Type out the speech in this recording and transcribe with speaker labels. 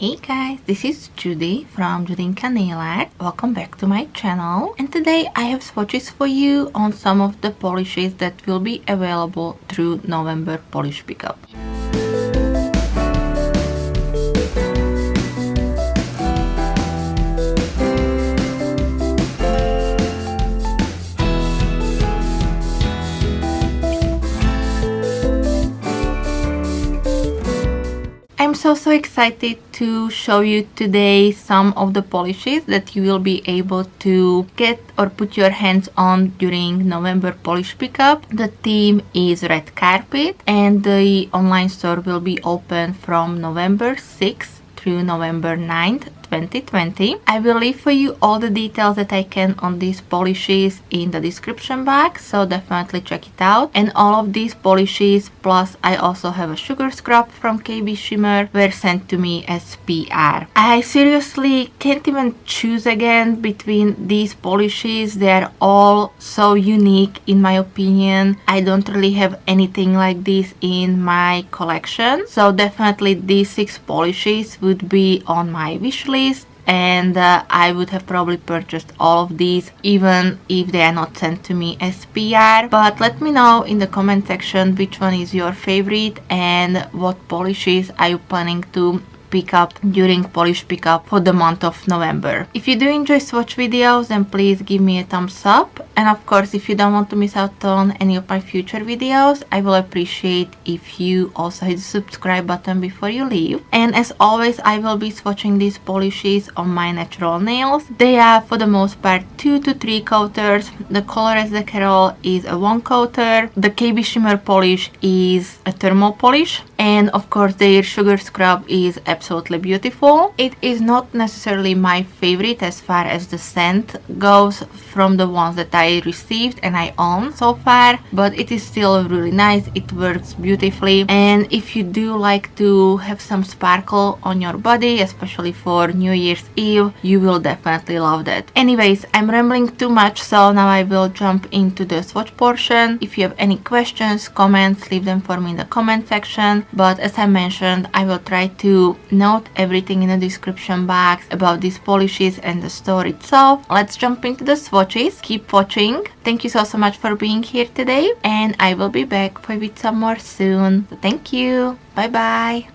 Speaker 1: Hey guys, this is Judy from Judita Nail Art. Welcome back to my channel, and today I have swatches for you on some of the polishes that will be available through November Polish Pickup. I'm so excited to show you today some of the polishes that you will be able to get or put your hands on during November Polish Pickup. The theme is Red Carpet and the online store will be open from November 6th through November 9th, 2020. I will leave for you all the details that I can on these polishes in the description box, so definitely check it out. And all of these polishes, plus I also have a sugar scrub from KB Shimmer, were sent to me as PR. I seriously can't even choose again between these polishes. They are all so unique in my opinion. I don't really have anything like this in my collection, so definitely these 6 polishes would be on my wish list. And I would have probably purchased all of these even if they are not sent to me as PR. But let me know in the comment section which one is your favorite and what polishes are you planning to pick up during Polish Pickup for the month of November. If you do enjoy swatch videos, then please give me a thumbs up. And of course, if you don't want to miss out on any of my future videos, I will appreciate if you also hit the subscribe button before you leave. And as always, I will be swatching these polishes on my natural nails. They are for the most part 2 to 3 coaters. The color as the Crelly is a 1 coater. The KB Shimmer polish is a thermal polish. And of course, their sugar scrub is absolutely beautiful. It is not necessarily my favorite as far as the scent goes from the ones that I received and I own so far, but it is still really nice. It works beautifully, and if you do like to have some sparkle on your body, especially for New Year's Eve, you will definitely love that. Anyways, I'm rambling too much, so now I will jump into the swatch portion. If you have any questions, comments, leave them for me in the comment section. But as I mentioned, I will try to note everything in the description box about these polishes and the store itself. Let's jump into the swatches. Keep watching. Thank you so much for being here today, and I will be back with some more soon. So thank you. Bye bye.